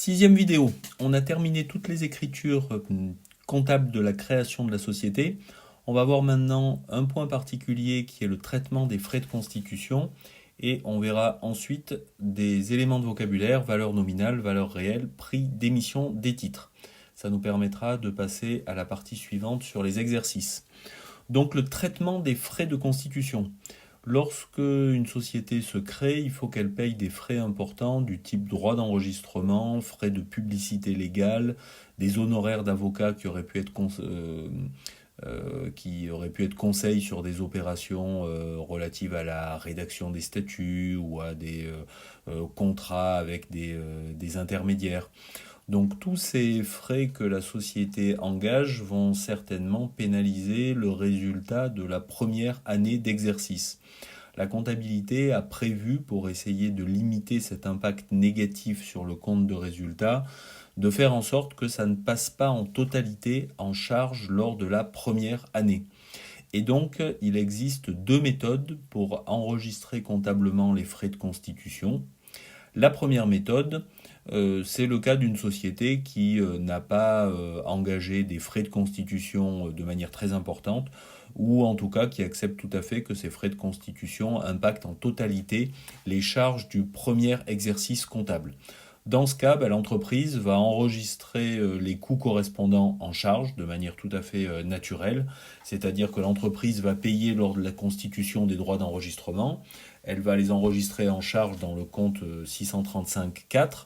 Sixième vidéo, on a terminé toutes les écritures comptables de la création de la société. On va voir maintenant un point particulier qui est le traitement des frais de constitution et on verra ensuite des éléments de vocabulaire, valeur nominale, valeur réelle, prix d'émission des titres. Ça nous permettra de passer à la partie suivante sur les exercices. Donc le traitement des frais de constitution. Lorsque une société se crée, il faut qu'elle paye des frais importants du type droit d'enregistrement, frais de publicité légale, des honoraires d'avocats qui auraient pu être conseils sur des opérations relatives à la rédaction des statuts ou à des contrats avec des intermédiaires. Donc tous ces frais que la société engage vont certainement pénaliser le résultat de la première année d'exercice. La comptabilité a prévu, pour essayer de limiter cet impact négatif sur le compte de résultat, de faire en sorte que ça ne passe pas en totalité en charge lors de la première année. Et donc, il existe deux méthodes pour enregistrer comptablement les frais de constitution. La première méthode, c'est le cas d'une société qui n'a pas engagé des frais de constitution de manière très importante, ou en tout cas qui accepte tout à fait que ces frais de constitution impactent en totalité les charges du premier exercice comptable. Dans ce cas, l'entreprise va enregistrer les coûts correspondants en charge de manière tout à fait naturelle, c'est-à-dire que l'entreprise va payer lors de la constitution des droits d'enregistrement, elle va les enregistrer en charge dans le compte 635.4,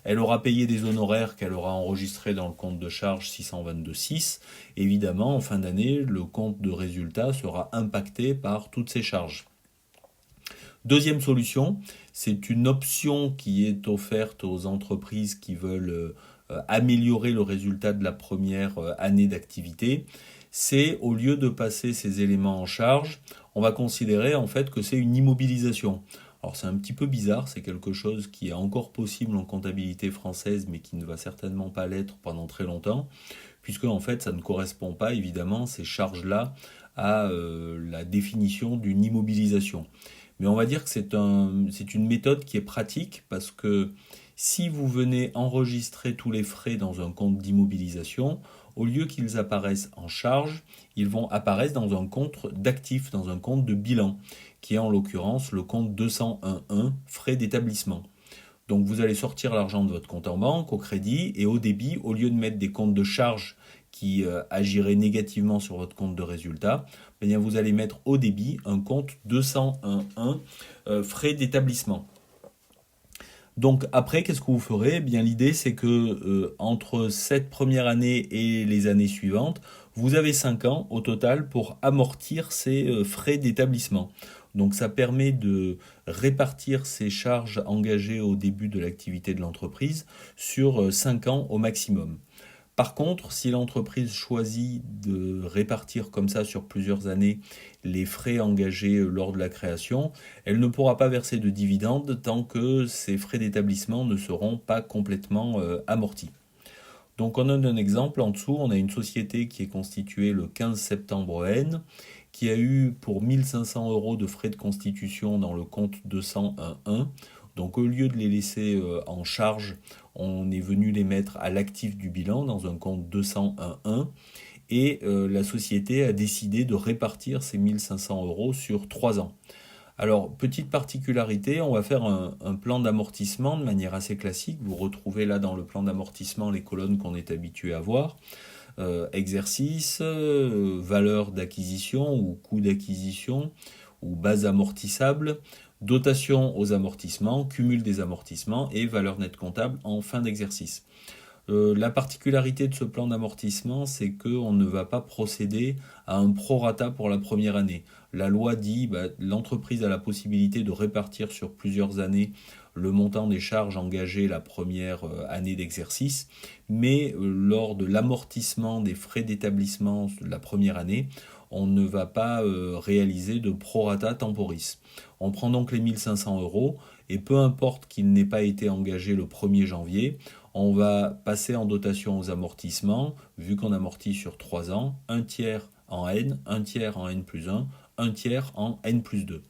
elle aura payé des honoraires qu'elle aura enregistrés dans le compte de charge 622.6. Évidemment, en fin d'année, le compte de résultat sera impacté par toutes ces charges. Deuxième solution, c'est une option qui est offerte aux entreprises qui veulent améliorer le résultat de la première année d'activité. C'est, au lieu de passer ces éléments en charge, on va considérer en fait que c'est une immobilisation. Alors c'est un petit peu bizarre, c'est quelque chose qui est encore possible en comptabilité française, mais qui ne va certainement pas l'être pendant très longtemps, puisque en fait ça ne correspond pas évidemment ces charges-là à la définition d'une immobilisation. Mais on va dire que c'est une méthode qui est pratique parce que si vous venez enregistrer tous les frais dans un compte d'immobilisation, au lieu qu'ils apparaissent en charge, ils vont apparaître dans un compte d'actifs, dans un compte de bilan, qui est en l'occurrence le compte 201.1 frais d'établissement. Donc vous allez sortir l'argent de votre compte en banque, au crédit et au débit, au lieu de mettre des comptes de charge qui agiraient négativement sur votre compte de résultat, vous allez mettre au débit un compte 201.1 frais d'établissement. Donc après, qu'est-ce que vous ferez ? L'idée, c'est que entre cette première année et les années suivantes, vous avez 5 ans au total pour amortir ces frais d'établissement. Donc ça permet de répartir ces charges engagées au début de l'activité de l'entreprise sur 5 ans au maximum. Par contre, si l'entreprise choisit de répartir comme ça sur plusieurs années les frais engagés lors de la création, elle ne pourra pas verser de dividendes tant que ces frais d'établissement ne seront pas complètement amortis. Donc on donne un exemple, en dessous on a une société qui est constituée le 15 septembre N, qui a eu pour 1500 € de frais de constitution dans le compte 201.1. Donc au lieu de les laisser en charge, on est venu les mettre à l'actif du bilan dans un compte 201.1 et la société a décidé de répartir ces 1500 € sur 3 ans. Alors, petite particularité, on va faire un plan d'amortissement de manière assez classique. Vous retrouvez là dans le plan d'amortissement les colonnes qu'on est habitué à voir. Exercice, valeur d'acquisition ou coût d'acquisition ou base amortissable, dotation aux amortissements, cumul des amortissements et valeur nette comptable en fin d'exercice. La particularité de ce plan d'amortissement, c'est qu'on ne va pas procéder à un prorata pour la première année. La loi dit l'entreprise a la possibilité de répartir sur plusieurs années le montant des charges engagées la première année d'exercice, mais lors de l'amortissement des frais d'établissement de la première année, on ne va pas réaliser de prorata temporis. On prend donc les 1500 € et peu importe qu'il n'ait pas été engagé le 1er janvier, on va passer en dotation aux amortissements, vu qu'on amortit sur 3 ans, un tiers en N, un tiers en N plus 1, un tiers en N plus 2.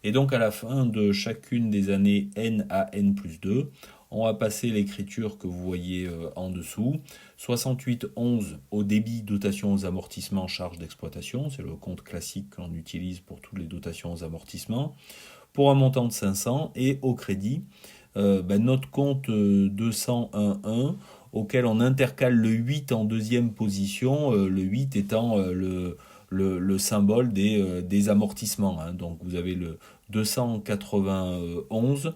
Et donc à la fin de chacune des années N à N plus 2, On va passer l'écriture que vous voyez en dessous. 6811 au débit dotation aux amortissements charges d'exploitation. C'est le compte classique que l'on utilise pour toutes les dotations aux amortissements. Pour un montant de 500 et au crédit, notre compte 201.1 auquel on intercale le 8 en deuxième position, le 8 étant le symbole des amortissements. Donc vous avez le 291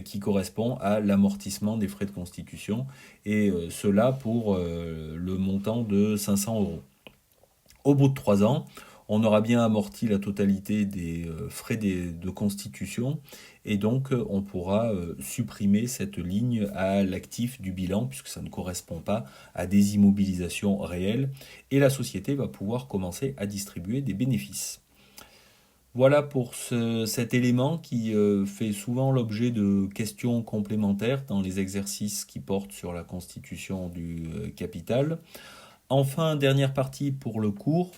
qui correspond à l'amortissement des frais de constitution et cela pour le montant de 500 euros. Au bout de 3 ans, on aura bien amorti la totalité des frais de constitution et donc on pourra supprimer cette ligne à l'actif du bilan puisque ça ne correspond pas à des immobilisations réelles et la société va pouvoir commencer à distribuer des bénéfices. Voilà pour cet élément qui fait souvent l'objet de questions complémentaires dans les exercices qui portent sur la constitution du capital. Enfin, dernière partie pour le cours.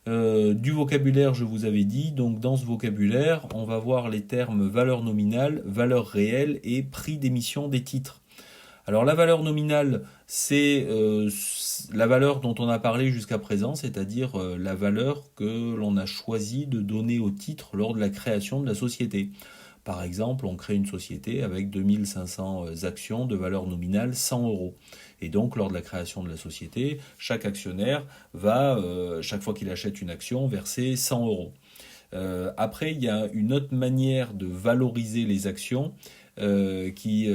Du vocabulaire, je vous avais dit, donc dans ce vocabulaire, on va voir les termes valeur nominale, valeur réelle et prix d'émission des titres. Alors la valeur nominale, c'est la valeur dont on a parlé jusqu'à présent, c'est-à-dire la valeur que l'on a choisi de donner au titre lors de la création de la société. Par exemple, on crée une société avec 2500 actions de valeur nominale 100 euros. Et donc, lors de la création de la société, chaque actionnaire va, chaque fois qu'il achète une action, verser 100 euros. Après, il y a une autre manière de valoriser les actions qui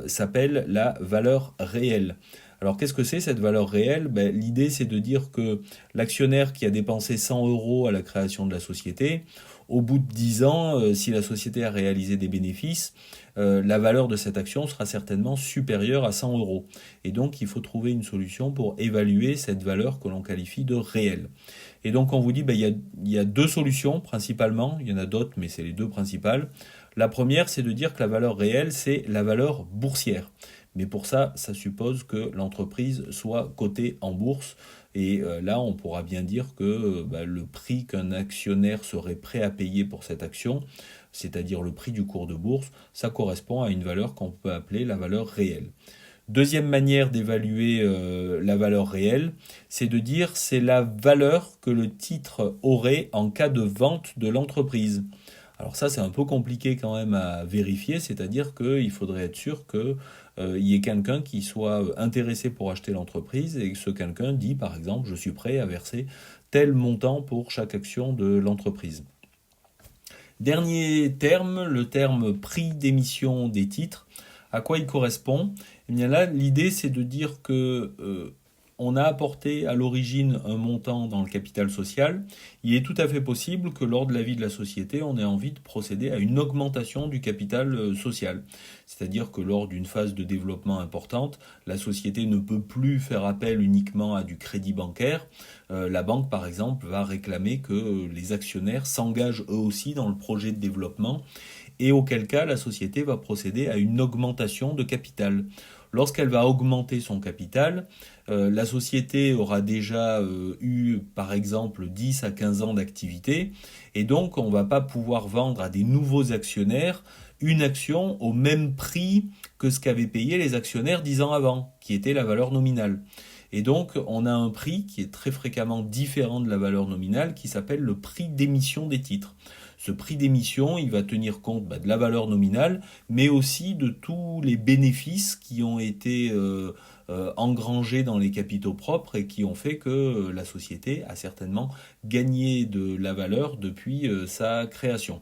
s'appelle la valeur réelle. Alors, qu'est-ce que c'est cette valeur réelle ? L'idée, c'est de dire que l'actionnaire qui a dépensé 100 euros à la création de la société, au bout de 10 ans, si la société a réalisé des bénéfices, la valeur de cette action sera certainement supérieure à 100 euros. Et donc, il faut trouver une solution pour évaluer cette valeur que l'on qualifie de réelle. Et donc, on vous dit, il y a deux solutions principalement. Il y en a d'autres, mais c'est les deux principales. La première, c'est de dire que la valeur réelle, c'est la valeur boursière. Mais pour ça, ça suppose que l'entreprise soit cotée en bourse. Et là, on pourra bien dire que le prix qu'un actionnaire serait prêt à payer pour cette action, c'est-à-dire le prix du cours de bourse, ça correspond à une valeur qu'on peut appeler la valeur réelle. Deuxième manière d'évaluer la valeur réelle, c'est de dire c'est la valeur que le titre aurait en cas de vente de l'entreprise. Alors ça, c'est un peu compliqué quand même à vérifier, c'est-à-dire qu'il faudrait être sûr qu'il y ait quelqu'un qui soit intéressé pour acheter l'entreprise et que ce quelqu'un dit, par exemple, je suis prêt à verser tel montant pour chaque action de l'entreprise. Dernier terme, le terme prix d'émission des titres. À quoi il correspond ? Eh bien là, l'idée, c'est de dire que on a apporté à l'origine un montant dans le capital social. Il est tout à fait possible que lors de la vie de la société, on ait envie de procéder à une augmentation du capital social. C'est-à-dire que lors d'une phase de développement importante, la société ne peut plus faire appel uniquement à du crédit bancaire. La banque, par exemple, va réclamer que les actionnaires s'engagent eux aussi dans le projet de développement et auquel cas la société va procéder à une augmentation de capital. Lorsqu'elle va augmenter son capital, la société aura déjà eu par exemple 10 à 15 ans d'activité et donc on ne va pas pouvoir vendre à des nouveaux actionnaires une action au même prix que ce qu'avaient payé les actionnaires 10 ans avant, qui était la valeur nominale. Et donc on a un prix qui est très fréquemment différent de la valeur nominale qui s'appelle le prix d'émission des titres. Ce prix d'émission, il va tenir compte de la valeur nominale, mais aussi de tous les bénéfices qui ont été engrangés dans les capitaux propres et qui ont fait que la société a certainement gagné de la valeur depuis sa création.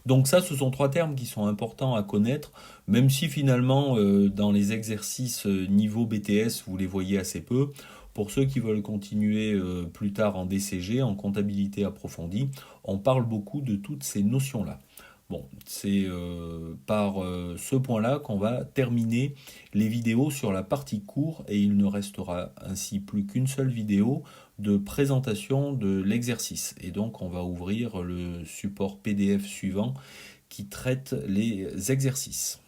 Donc ça, ce sont trois termes qui sont importants à connaître, même si finalement, dans les exercices niveau BTS, vous les voyez assez peu. Pour ceux qui veulent continuer plus tard en DCG, en comptabilité approfondie, on parle beaucoup de toutes ces notions-là. Bon, c'est par ce point-là qu'on va terminer les vidéos sur la partie cours et il ne restera ainsi plus qu'une seule vidéo de présentation de l'exercice. Et donc on va ouvrir le support PDF suivant qui traite les exercices.